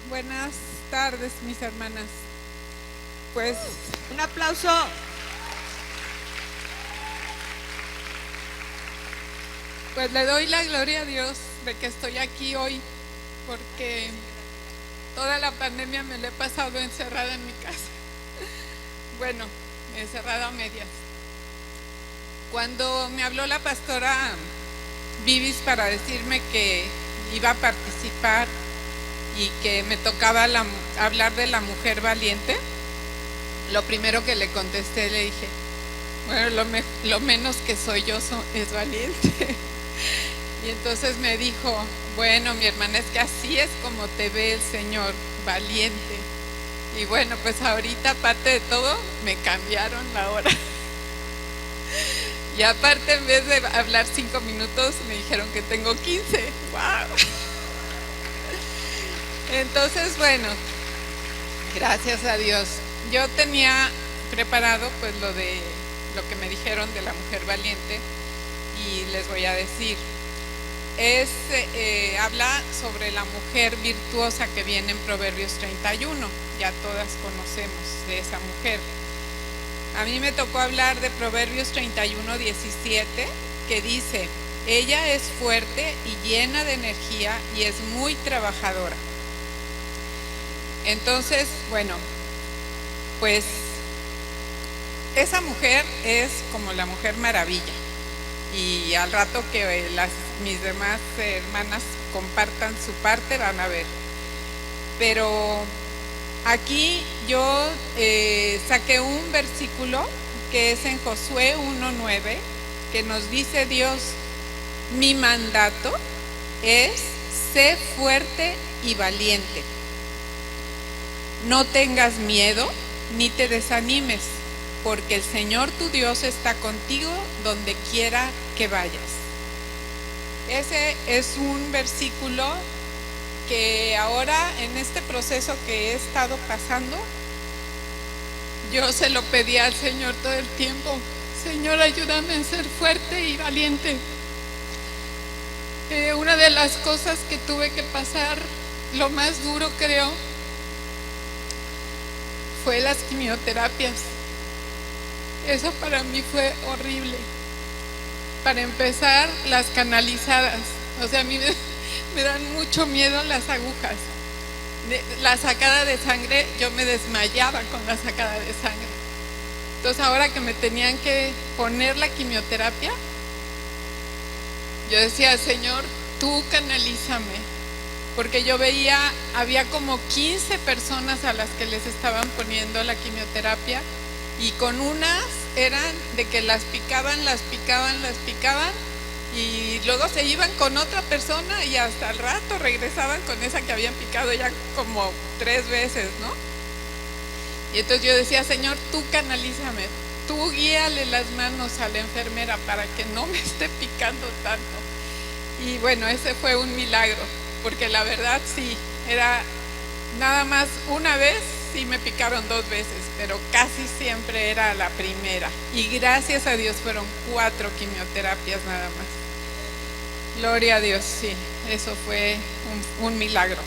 Buenas tardes, mis hermanas. Pues Un aplauso. le doy la gloria a Dios de que estoy aquí hoy, porque toda la pandemia me la he pasado encerrada en mi casa. Bueno, encerrada a medias. Cuando me habló la pastora Vivis para decirme que iba a participar y que me tocaba hablar de la mujer valiente, lo primero que le contesté, le dije, bueno, lo menos que soy yo es valiente. Y entonces me dijo, bueno, mi hermana, es que así es como te ve el Señor, valiente. Y bueno, pues ahorita, aparte de todo, me cambiaron la hora. Y aparte, en vez de hablar 5 minutos, me dijeron que tengo 15. ¡Wow! Entonces, bueno, gracias a Dios. Yo tenía preparado pues lo que me dijeron de la mujer valiente, y les voy a decir. Habla sobre la mujer virtuosa que viene en Proverbios 31. Ya todas conocemos de esa mujer. A mí me tocó hablar de Proverbios 31, 17, que dice: ella es fuerte y llena de energía y es muy trabajadora. Entonces, bueno, pues esa mujer es como la Mujer Maravilla. Y al rato que mis demás hermanas compartan su parte, van a ver. Pero aquí yo saqué un versículo que es en Josué 1:9, que nos dice Dios: mi mandato es: sé fuerte y valiente. No tengas miedo ni te desanimes, porque el Señor tu Dios está contigo donde quiera que vayas. Ese es un versículo que ahora, en este proceso que he estado pasando, yo se lo pedí al Señor todo el tiempo: Señor, ayúdame a ser fuerte y valiente. Una de las cosas que tuve que pasar, lo más duro creo, fue las quimioterapias. Eso para mí fue horrible. Para empezar, las canalizadas. O sea, a mí me dan mucho miedo las agujas. La sacada de sangre, yo me desmayaba con la sacada de sangre. Entonces, ahora que me tenían que poner la quimioterapia, yo decía: Señor, tú canalízame. Porque yo veía, había como 15 personas a las que les estaban poniendo la quimioterapia, y con unas eran de que las picaban, y luego se iban con otra persona y hasta el rato regresaban con esa que habían picado ya como 3 veces, ¿no? Y entonces yo decía: Señor, tú canalízame, tú guíale las manos a la enfermera para que no me esté picando tanto. Y bueno, ese fue un milagro, porque la verdad sí, era nada más una vez, sí me picaron 2 veces, pero casi siempre era la primera. Y gracias a Dios fueron 4 quimioterapias nada más. Gloria a Dios, sí, eso fue un milagro.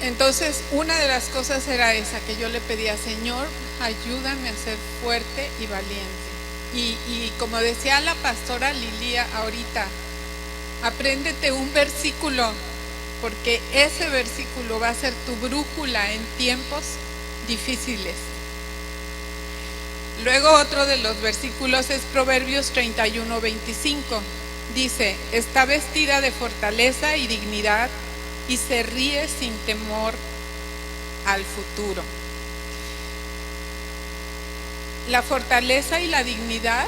Entonces, una de las cosas era esa, que yo le pedía: Señor, ayúdame a ser fuerte y valiente. Y como decía la pastora Lilia ahorita, apréndete un versículo, porque ese versículo va a ser tu brújula en tiempos difíciles. Luego, otro de los versículos es Proverbios 31, 25. Dice: está vestida de fortaleza y dignidad y se ríe sin temor al futuro. La fortaleza y la dignidad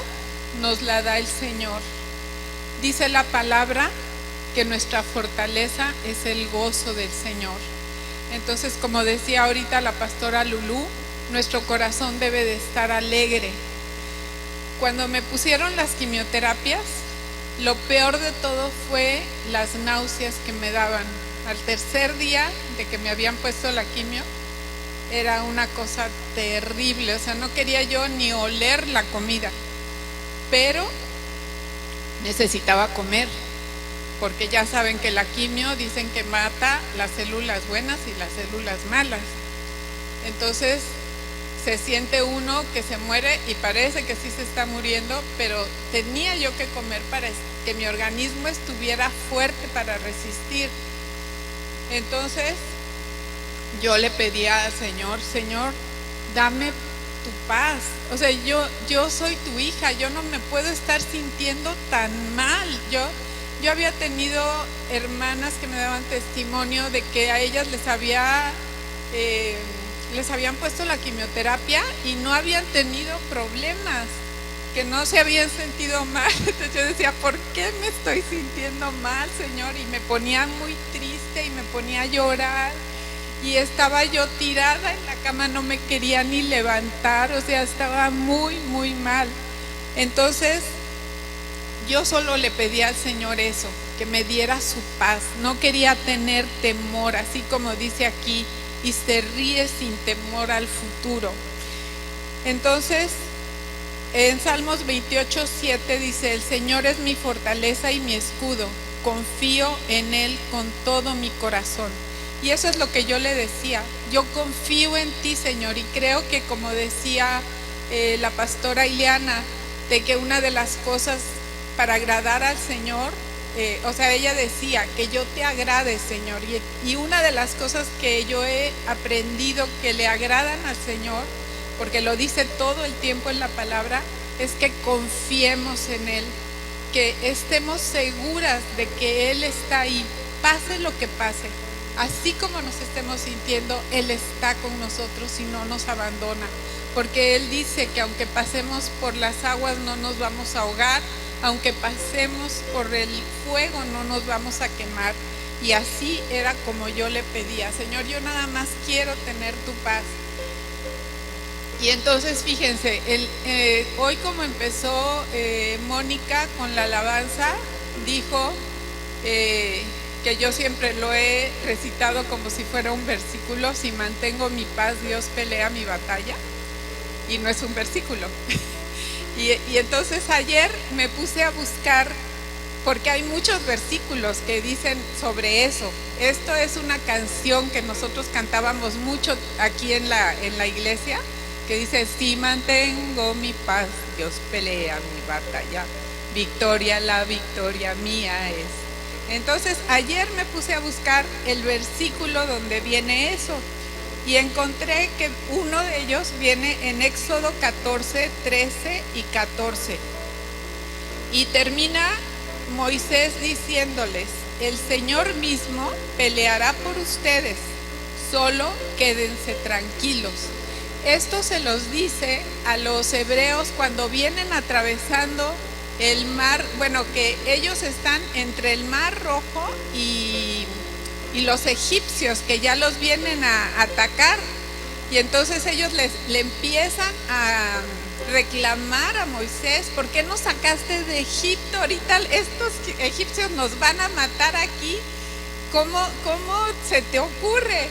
nos la da el Señor. Dice la palabra que nuestra fortaleza es el gozo del Señor. Entonces, como decía ahorita la pastora Lulú, nuestro corazón debe de estar alegre. Cuando me pusieron las quimioterapias, lo peor de todo fue las náuseas que me daban. Al tercer día de que me habían puesto la quimio, era una cosa terrible. O sea, no quería yo ni oler la comida, pero necesitaba comer. porque ya saben que la quimio dicen que mata las células buenas y las células malas. Entonces se siente uno que se muere y parece que sí se está muriendo, pero tenía yo que comer para que mi organismo estuviera fuerte para resistir. Entonces yo le pedía al Señor, Señor, dame tu paz. O sea, yo soy tu hija, yo no me puedo estar sintiendo tan mal. Yo había tenido hermanas que me daban testimonio de que a ellas les habían puesto la quimioterapia y no habían tenido problemas, que no se habían sentido mal. Entonces yo decía, ¿por qué me estoy sintiendo mal, Señor? Y me ponía muy triste y me ponía a llorar. Y estaba yo tirada en la cama, no me quería ni levantar, o sea, estaba muy, muy mal. Entonces, yo solo le pedía al Señor eso, que me diera su paz. No quería tener temor, así como dice aquí, y se ríe sin temor al futuro. Entonces, en Salmos 28:7 dice, el Señor es mi fortaleza y mi escudo, confío en Él con todo mi corazón. Y eso es lo que yo le decía, yo confío en ti, Señor, y creo que como decía la pastora Ileana, de que una de las cosas para agradar al Señor, o sea, ella decía, que yo te agrade, Señor, y una de las cosas que yo he aprendido que le agradan al Señor, porque lo dice todo el tiempo en la palabra, es que confiemos en Él, que estemos seguras de que Él está ahí, pase lo que pase. Así como nos estemos sintiendo, Él está con nosotros y no nos abandona, porque Él dice que aunque pasemos por las aguas no nos vamos a ahogar, aunque pasemos por el fuego no nos vamos a quemar. Y así era como yo le pedía, Señor, yo nada más quiero tener tu paz. Y entonces fíjense, hoy como empezó Mónica con la alabanza, dijo que yo siempre lo he recitado como si fuera un versículo, si mantengo mi paz, Dios pelea mi batalla, y no es un versículo. Y entonces ayer me puse a buscar, porque hay muchos versículos que dicen sobre eso. Esto es una canción que nosotros cantábamos mucho aquí en la iglesia, que dice, si mantengo mi paz, Dios pelea mi batalla, victoria, la victoria mía es. Entonces ayer me puse a buscar el versículo donde viene eso y encontré que uno de ellos viene en Éxodo 14, 13 y 14 y termina Moisés diciéndoles, el Señor mismo peleará por ustedes, solo quédense tranquilos. Esto se los dice a los hebreos cuando vienen atravesando el mar, bueno, que ellos están entre el mar Rojo y los egipcios que ya los vienen a atacar, y entonces ellos le empiezan a reclamar a Moisés, ¿por qué nos sacaste de Egipto? Ahorita estos egipcios nos van a matar aquí, ¿cómo se te ocurre?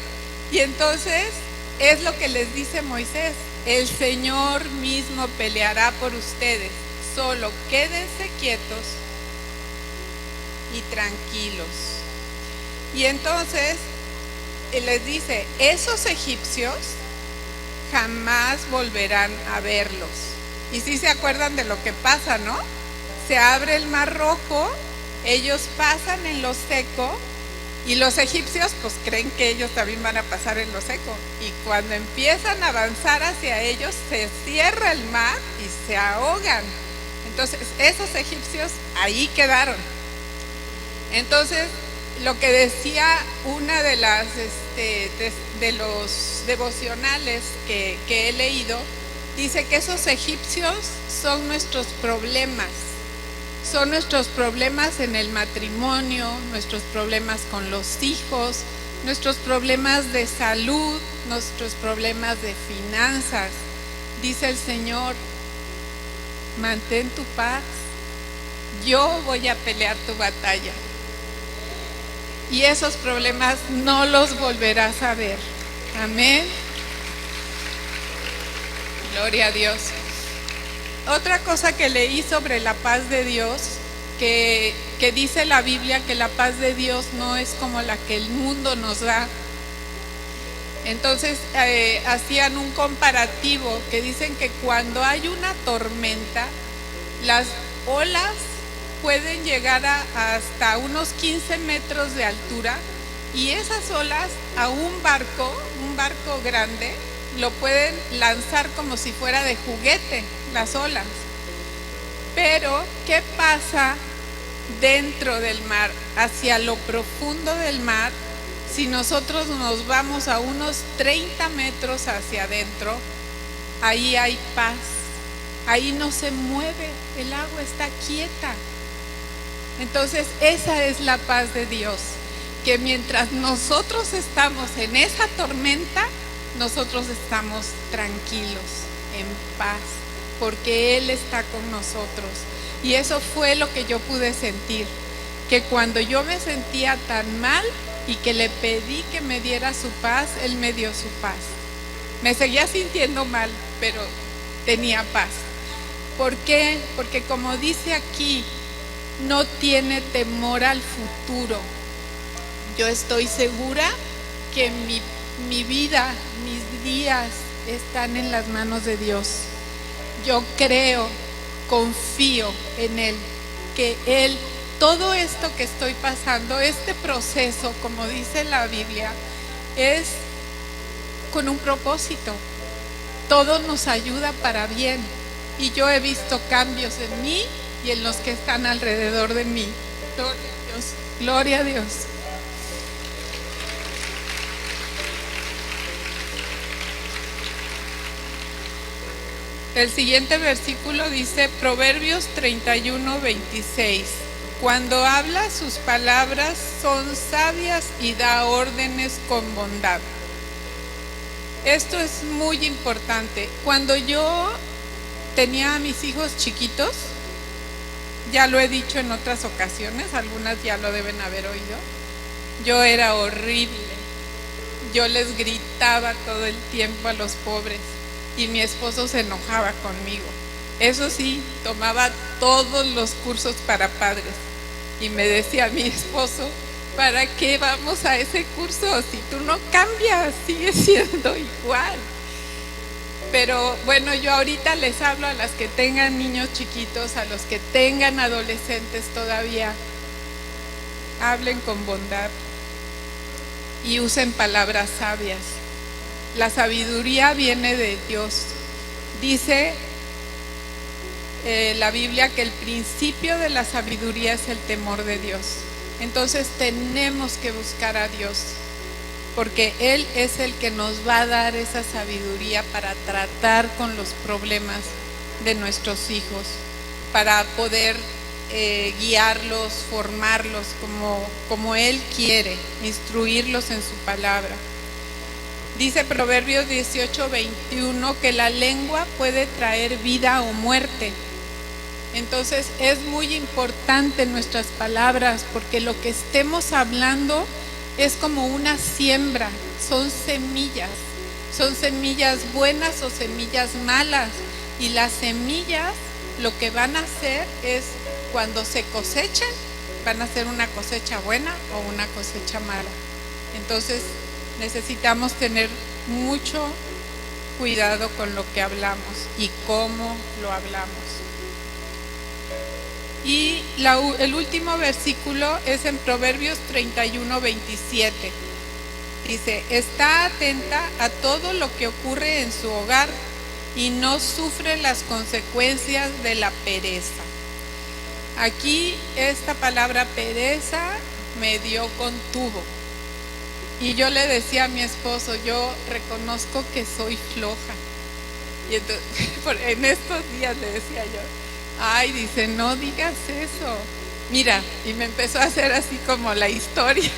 Y entonces es lo que les dice Moisés, el Señor mismo peleará por ustedes, solo quédense quietos y tranquilos. Y entonces les dice, esos egipcios jamás volverán a verlos. Y si se acuerdan de lo que pasa, ¿no? Se abre el mar Rojo, ellos pasan en lo seco y los egipcios pues creen que ellos también van a pasar en lo seco. Y cuando empiezan a avanzar hacia ellos, se cierra el mar y se ahogan. Entonces, esos egipcios ahí quedaron. Entonces, lo que decía una de las de los devocionales que he leído, dice que esos egipcios son nuestros problemas. Son nuestros problemas en el matrimonio, nuestros problemas con los hijos, nuestros problemas de salud, nuestros problemas de finanzas. Dice el Señor, mantén tu paz, yo voy a pelear tu batalla. Y esos problemas no los volverás a ver. Amén. Gloria a Dios. Otra cosa que leí sobre la paz de Dios que dice la Biblia que la paz de Dios no es como la que el mundo nos da. Entonces hacían un comparativo que dicen que cuando hay una tormenta, las olas pueden llegar hasta unos 15 metros de altura, y esas olas a un barco grande, lo pueden lanzar como si fuera de juguete, las olas. Pero, ¿qué pasa dentro del mar, hacia lo profundo del mar? Si nosotros nos vamos a unos 30 metros hacia adentro, ahí hay paz, ahí no se mueve, el agua está quieta. Entonces, esa es la paz de Dios, que mientras nosotros estamos en esa tormenta, nosotros estamos tranquilos, en paz, porque Él está con nosotros. Y eso fue lo que yo pude sentir, que cuando yo me sentía tan mal y que le pedí que me diera su paz, Él me dio su paz. Me seguía sintiendo mal, pero tenía paz. ¿Por qué? Porque como dice aquí, no tiene temor al futuro. Yo estoy segura que mi vida, mis días están en las manos de Dios. Yo creo, confío en Él, que Él, todo esto que estoy pasando, este proceso, como dice la Biblia, es con un propósito. Todo nos ayuda para bien. Y yo he visto cambios en mí y en los que están alrededor de mí. Gloria a Dios. Gloria a Dios. El siguiente versículo dice Proverbios 31:26. Cuando habla, sus palabras son sabias y da órdenes con bondad. Esto es muy importante. Cuando yo tenía a mis hijos chiquitos, ya lo he dicho en otras ocasiones, algunas ya lo deben haber oído, yo era horrible. Yo les gritaba todo el tiempo a los pobres y mi esposo se enojaba conmigo. Eso sí, tomaba todos los cursos para padres y me decía mi esposo, ¿para qué vamos a ese curso? Si tú no cambias, sigues siendo igual. Pero bueno, yo ahorita les hablo a las que tengan niños chiquitos, a los que tengan adolescentes todavía. Hablen con bondad y usen palabras sabias. La sabiduría viene de Dios. Dice la Biblia que el principio de la sabiduría es el temor de Dios. Entonces tenemos que buscar a Dios, porque Él es el que nos va a dar esa sabiduría para tratar con los problemas de nuestros hijos, para poder guiarlos, formarlos como Él quiere, instruirlos en su palabra. Dice Proverbios 18:21 que la lengua puede traer vida o muerte. Entonces es muy importante nuestras palabras, porque lo que estemos hablando es como una siembra, son semillas buenas o semillas malas, y las semillas lo que van a hacer es, cuando se cosechen, van a ser una cosecha buena o una cosecha mala. Entonces necesitamos tener mucho cuidado con lo que hablamos y cómo lo hablamos. Y el último versículo es en Proverbios 31:27. Dice, está atenta a todo lo que ocurre en su hogar y no sufre las consecuencias de la pereza. Aquí esta palabra pereza me dio con tubo. Y yo le decía a mi esposo, yo reconozco que soy floja. Y entonces, en estos días le decía yo, ay, dice, no digas eso. Mira, y me empezó a hacer así como la historia.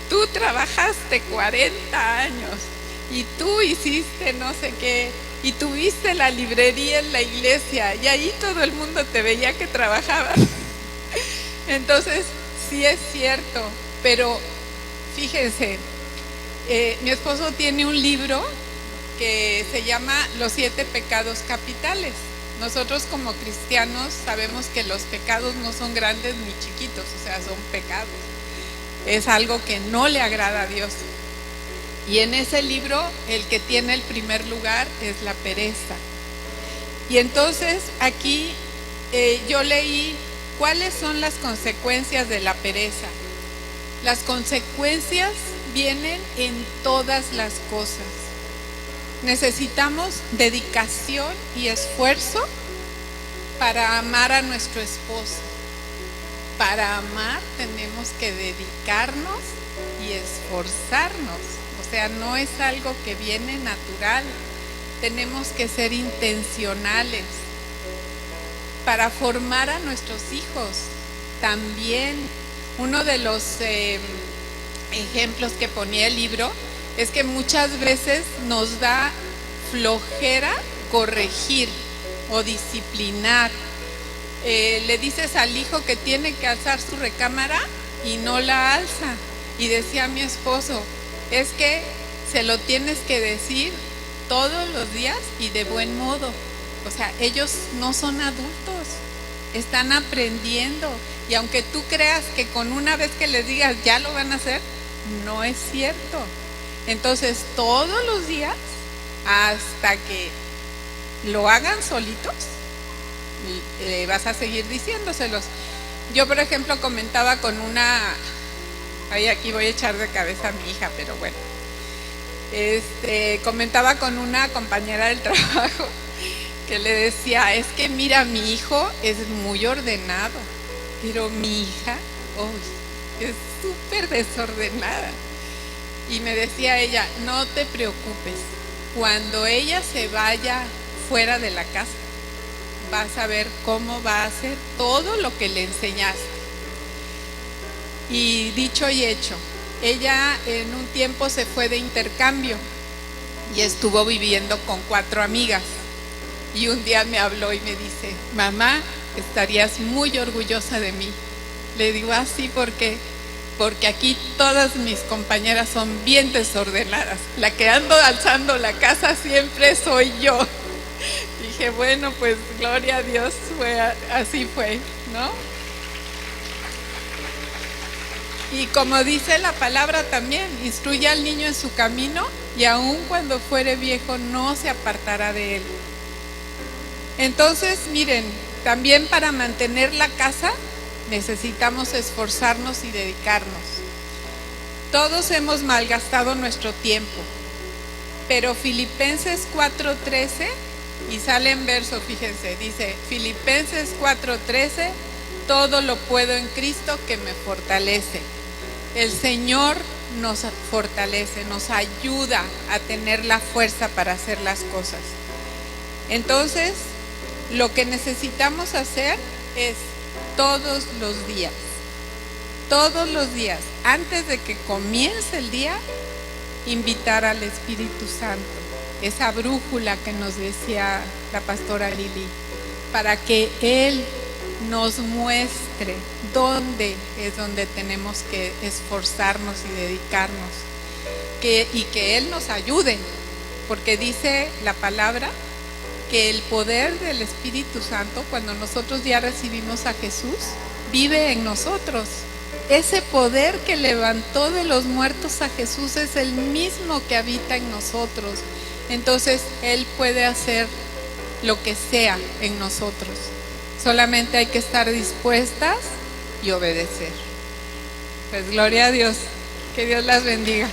Tú trabajaste 40 años y tú hiciste no sé qué, y tuviste la librería en la iglesia, y ahí todo el mundo te veía que trabajabas. Entonces, sí es cierto, pero fíjense, mi esposo tiene un libro que se llama Los 7 pecados capitales. Nosotros como cristianos sabemos que los pecados no son grandes ni chiquitos, o sea, son pecados. Es algo que no le agrada a Dios. Y en ese libro el que tiene el primer lugar es la pereza. Y entonces aquí yo leí cuáles son las consecuencias de la pereza. Las consecuencias vienen en todas las cosas. Necesitamos dedicación y esfuerzo para amar a nuestro esposo. Para amar tenemos que dedicarnos y esforzarnos. O sea, no es algo que viene natural. Tenemos que ser intencionales. Para formar a nuestros hijos también. Uno de los ejemplos que ponía el libro es que muchas veces nos da flojera corregir o disciplinar. Le dices al hijo que tiene que alzar su recámara y no la alza. Y decía mi esposo, es que se lo tienes que decir todos los días y de buen modo. O sea, ellos no son adultos, están aprendiendo. Y aunque tú creas que con una vez que les digas ya lo van a hacer, no es cierto. Entonces, todos los días, hasta que lo hagan solitos, vas a seguir diciéndoselos. Yo, por ejemplo, comentaba con una... aquí voy a echar de cabeza a mi hija, pero bueno. Comentaba con una compañera del trabajo que le decía, es que mira, mi hijo es muy ordenado, pero mi hija es súper desordenada. Y me decía ella, no te preocupes, cuando ella se vaya fuera de la casa, vas a ver cómo va a hacer todo lo que le enseñaste. Y dicho y hecho, ella en un tiempo se fue de intercambio y estuvo viviendo con 4 amigas. Y un día me habló y me dice, mamá, estarías muy orgullosa de mí. Le digo, así, ¿por qué? Porque aquí todas mis compañeras son bien desordenadas. La que ando alzando la casa siempre soy yo. Dije, bueno, pues gloria a Dios, así fue, ¿no? Y como dice la palabra también, instruye al niño en su camino y aun cuando fuere viejo no se apartará de él. Entonces, miren, también para mantener la casa necesitamos esforzarnos y dedicarnos. Todos hemos malgastado nuestro tiempo, pero Filipenses 4:13, y sale en verso, fíjense, dice Filipenses 4:13, todo lo puedo en Cristo que me fortalece. El Señor nos fortalece, nos ayuda a tener la fuerza para hacer las cosas. Entonces, lo que necesitamos hacer es todos los días, antes de que comience el día, invitar al Espíritu Santo, esa brújula que nos decía la pastora Lili, para que Él nos muestre dónde es donde tenemos que esforzarnos y dedicarnos, y que Él nos ayude, porque dice la palabra que el poder del Espíritu Santo, cuando nosotros ya recibimos a Jesús, vive en nosotros. Ese poder que levantó de los muertos a Jesús es el mismo que habita en nosotros. Entonces Él puede hacer lo que sea en nosotros. Solamente hay que estar dispuestas y obedecer. Pues gloria a Dios. Que Dios las bendiga.